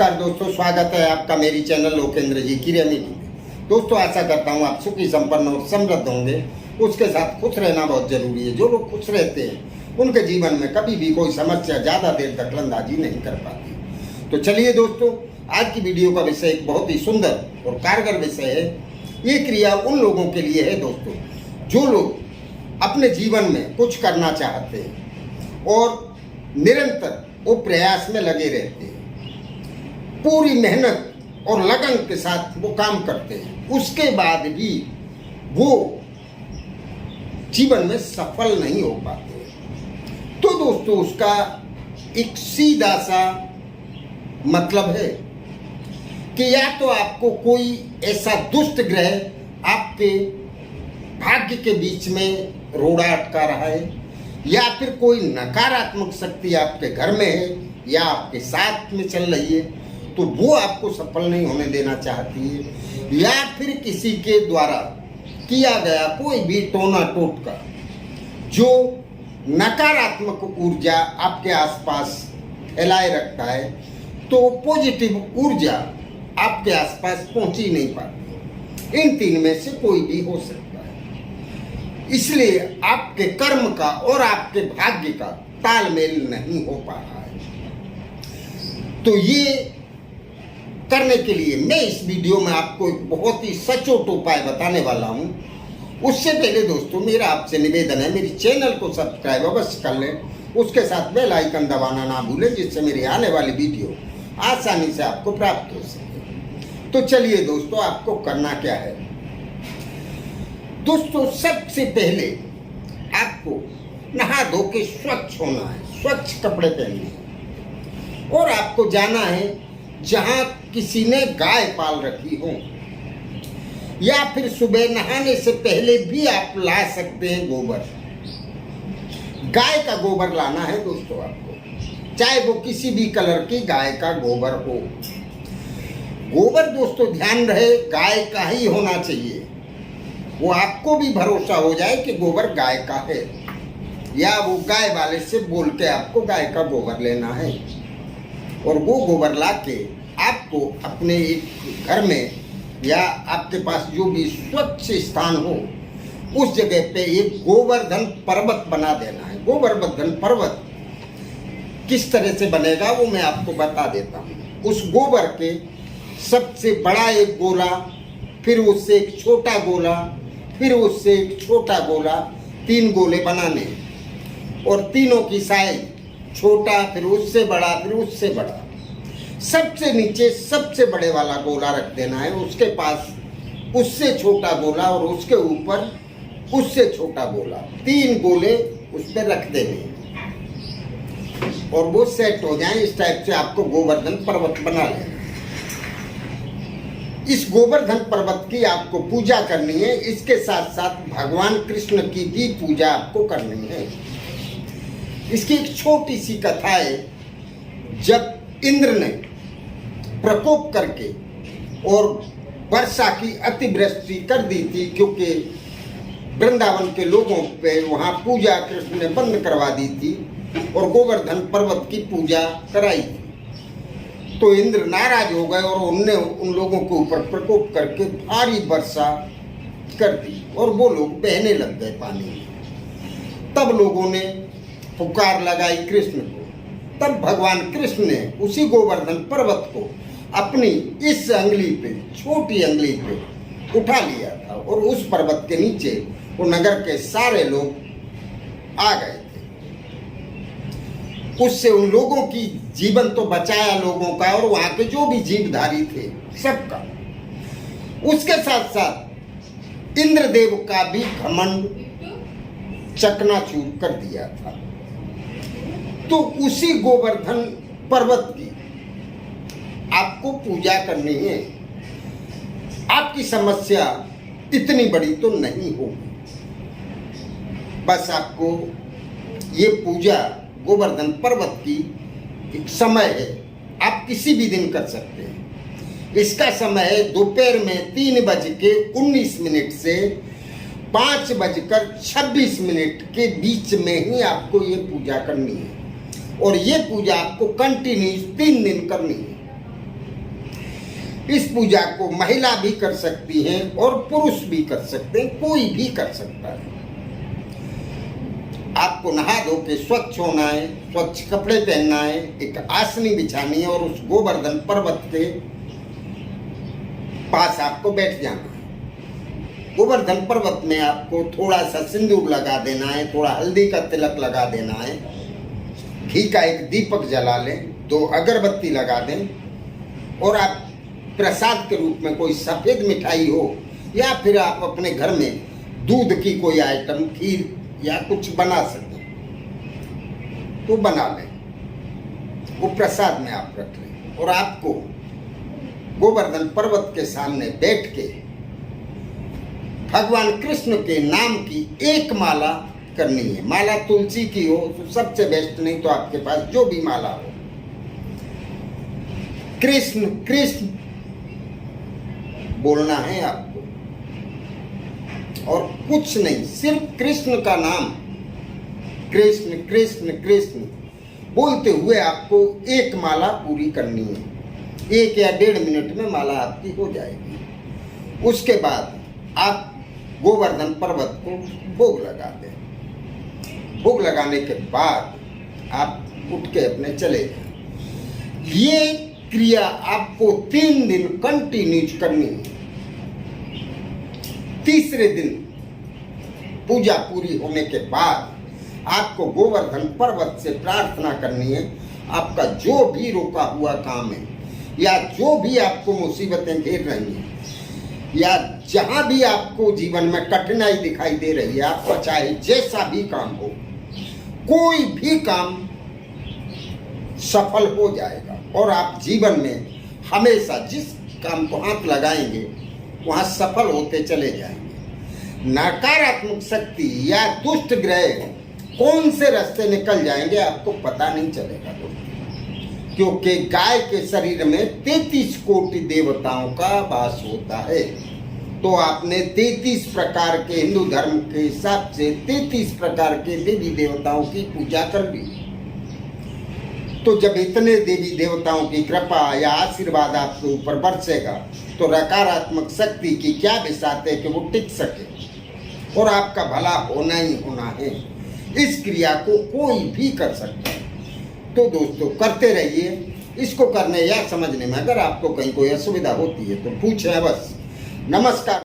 नमस्कार दोस्तों, स्वागत है आपका मेरी चैनल लोकेंद्र जी की रेमेडी में। दोस्तों आशा करता हूँ आप सुखी संपन्न और समृद्ध होंगे। उसके साथ खुश रहना बहुत जरूरी है। जो लोग खुश रहते हैं उनके जीवन में कभी भी कोई समस्या ज़्यादा देर तक लंदाजी नहीं कर पाती। तो चलिए दोस्तों, आज की वीडियो का विषय एक बहुत ही सुंदर और कारगर विषय है। ये क्रिया उन लोगों के लिए है दोस्तों, जो लोग अपने जीवन में कुछ करना चाहते हैं और निरंतर वो प्रयास में लगे रहते हैं, पूरी मेहनत और लगन के साथ वो काम करते हैं, उसके बाद भी वो जीवन में सफल नहीं हो पाते। तो दोस्तों उसका एक सीधा सा मतलब है कि या तो आपको कोई ऐसा दुष्ट ग्रह आपके भाग्य के बीच में रोड़ा अटका रहा है, या फिर कोई नकारात्मक शक्ति आपके घर में है या आपके साथ में चल रही है, तो वो आपको सफल नहीं होने देना चाहती है। या फिर किसी के द्वारा किया गया कोई भी टोना टोटका जो नकारात्मक ऊर्जा आपके आसपास फैलाए रखता है, तो पॉजिटिव ऊर्जा आपके आसपास पहुंच ही नहीं पाती। इन तीन में से कोई भी हो सकता है। इसलिए आपके कर्म का और आपके भाग्य का तालमेल नहीं हो पा रहा है। तो ये करने के लिए मैं इस वीडियो में आपको एक बहुत ही सचोट उपाय बताने वाला हूं। उससे पहले दोस्तों मेरा आपसे निवेदन है, मेरी चैनल को सब्सक्राइब अवश्य कर लें, उसके साथ बेल आइकन दबाना ना भूलें, जिससे मेरी आने वाली वीडियो आसानी से आपको प्राप्त हो सके। तो चलिए दोस्तों, आपको करना क्या है। दोस्तों सबसे पहले आपको नहा धो के स्वच्छ होना है, स्वच्छ कपड़े पहनने हैं, और आपको जाना है जहां किसी ने गाय पाल रखी हो, या फिर सुबह नहाने से पहले भी आप ला सकते हैं गोबर। गाय का गोबर लाना है दोस्तों आपको, चाहे वो किसी भी कलर की गाय का गोबर हो। गोबर दोस्तों ध्यान रहे गाय का ही होना चाहिए, वो आपको भी भरोसा हो जाए कि गोबर गाय का है, या वो गाय वाले से बोल के आपको गाय का गोबर लेना है, और वो गोबर लाके आपको अपने एक घर में या आपके पास जो भी स्वच्छ स्थान हो उस जगह पे एक गोवर्धन पर्वत बना देना है। गोवर्धन पर्वत किस तरह से बनेगा वो मैं आपको बता देता हूँ। उस गोबर के सबसे बड़ा एक गोला, फिर उससे एक छोटा गोला, फिर उससे एक छोटा गोला, 3 गोले बनाने, और तीनों की साइज छोटा, फिर उससे बड़ा, फिर उससे बड़ा। सबसे नीचे सबसे बड़े वाला गोला रख देना है, उसके पास उससे छोटा गोला, और उसके ऊपर उससे छोटा गोला। 3 गोले उस पर रख देने, और वो सेट हो जाए। इस टाइप से आपको गोवर्धन पर्वत बना लेना। इस गोवर्धन पर्वत की आपको पूजा करनी है, इसके साथ साथ भगवान कृष्ण की भी पूजा आपको करनी है। इसकी एक छोटी सी कथा है। जब इंद्र ने प्रकोप करके और वर्षा की अतिवृष्टि कर दी थी, क्योंकि वृंदावन के लोगों पे वहां पूजा कृष्ण ने बंद करवा दी थी और गोवर्धन पर्वत की पूजा कराई थी, तो इंद्र नाराज हो गए और उनने उन लोगों के ऊपर प्रकोप करके भारी वर्षा कर दी, और वो लोग बहने लग गए पानी में। तब लोगों ने पुकार लगाई कृष्ण को। तब भगवान कृष्ण ने उसी गोवर्धन पर्वत को अपनी इस अंगुली पे, छोटी अंगुली पे उठा लिया था, और उस पर्वत के नीचे वो नगर के सारे लोग आ गए थे। उससे उन लोगों की जीवन तो बचाया लोगों का, और वहां के जो भी जीवधारी थे सबका। उसके साथ साथ इंद्रदेव का भी घमंड चकनाचूर कर दिया था। तो उसी गोवर्धन पर्वत की आपको पूजा करनी है। आपकी समस्या इतनी बड़ी तो नहीं होगी, बस आपको ये पूजा गोवर्धन पर्वत की एक समय है, आप किसी भी दिन कर सकते हैं। इसका समय है दोपहर में 3:19 से 5:26 के बीच में ही आपको ये पूजा करनी है, और ये पूजा आपको कंटिन्यू 3 दिन करनी है। इस पूजा को महिला भी कर सकती है और पुरुष भी कर सकते हैं, कोई भी कर सकता है। आपको नहा धो के स्वच्छ होना है, स्वच्छ कपड़े पहनना है, एक आसनी बिछानी है और उस गोवर्धन पर्वत के पास आपको बैठ जाना है। गोवर्धन पर्वत में आपको थोड़ा सा सिंदूर लगा देना है, थोड़ा हल्दी का तिलक लगा देना है, घी का एक दीपक जला लें, 2 अगरबत्ती लगा दें और आप प्रसाद के रूप में कोई सफ़ेद मिठाई हो या फिर आप अपने घर में दूध की कोई आइटम, खीर या कुछ बना सकें तो बना लें, वो प्रसाद में आप रख लें और आपको गोवर्धन पर्वत के सामने बैठ के भगवान कृष्ण के नाम की एक माला करनी है। माला तुलसी की हो तो सबसे बेस्ट, नहीं तो आपके पास जो भी माला हो, कृष्ण कृष्ण बोलना है आपको और कुछ नहीं, सिर्फ कृष्ण का नाम, कृष्ण कृष्ण कृष्ण बोलते हुए आपको एक माला पूरी करनी है। 1 या 1.5 मिनट में माला आपकी हो जाएगी। उसके बाद आप गोवर्धन पर्वत को भोग लगा दें। भोग लगाने के बाद आप उठ के अपने चले जाएं। ये क्रिया आपको 3 दिन कंटिन्यू करनी है। तीसरे दिन पूजा पूरी होने के बाद आपको गोवर्धन पर्वत से प्रार्थना करनी है, आपका जो भी रुका हुआ काम है या जो भी आपको मुसीबतें घेर रही हैं या जहां भी आपको जीवन में कठिनाई दिखाई दे रही है, आपका चाहे जैसा भी काम हो, कोई भी काम सफल हो जाएगा और आप जीवन में हमेशा जिस काम को हाथ लगाएंगे वहां सफल होते चले जाएंगे। नकारात्मक शक्ति या दुष्ट ग्रह कौन से रास्ते निकल जाएंगे आपको पता नहीं चलेगा दोस्तों, क्योंकि गाय के शरीर में 33 कोटि देवताओं का वास होता है। तो आपने 33 प्रकार के, हिंदू धर्म के हिसाब से 33 प्रकार के देवी देवताओं की पूजा कर ली। तो जब इतने देवी देवताओं की कृपा या आशीर्वाद आपके ऊपर बरसेगा तो नकारात्मक शक्ति की क्या बिसात है कि वो टिक सके और आपका भला होना ही होना है। इस क्रिया को कोई भी कर सकता है। तो दोस्तों करते रहिए। इसको करने या समझने में अगर आपको कहीं कोई असुविधा होती है तो पूछें अवश्य। नमस्कार।